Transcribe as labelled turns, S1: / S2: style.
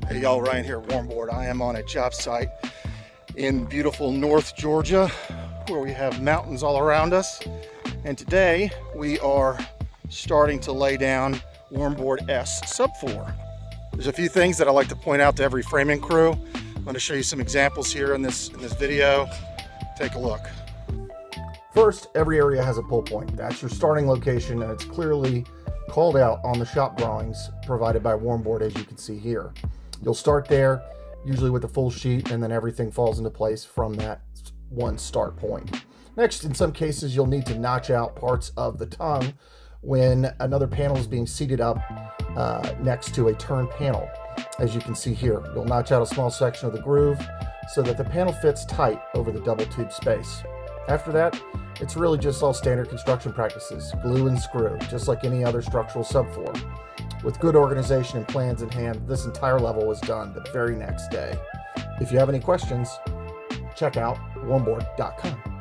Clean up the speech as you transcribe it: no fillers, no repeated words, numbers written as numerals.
S1: Hey y'all, Ryan here at Warmboard. I am on a job site in beautiful North Georgia where we have mountains all around us. And today we are starting to lay down Warmboard-S sub 4. There's a few things that I like to point out to every framing crew. I'm going to show you some examples here in this video. Take a look. First, every area has a pull point. That's your starting location, and it's clearly called out on the shop drawings provided by Warmboard, as you can see here. You'll start there, usually with a full sheet, and then everything falls into place from that one start point. Next, in some cases, you'll need to notch out parts of the tongue when another panel is being seated up next to a turn panel. As you can see here, you'll notch out a small section of the groove so that the panel fits tight over the double tube space. After that, it's really just all standard construction practices, glue and screw, just like any other structural sub 4. With good organization and plans in hand, this entire level was done the very next day. If you have any questions, check out warmboard.com.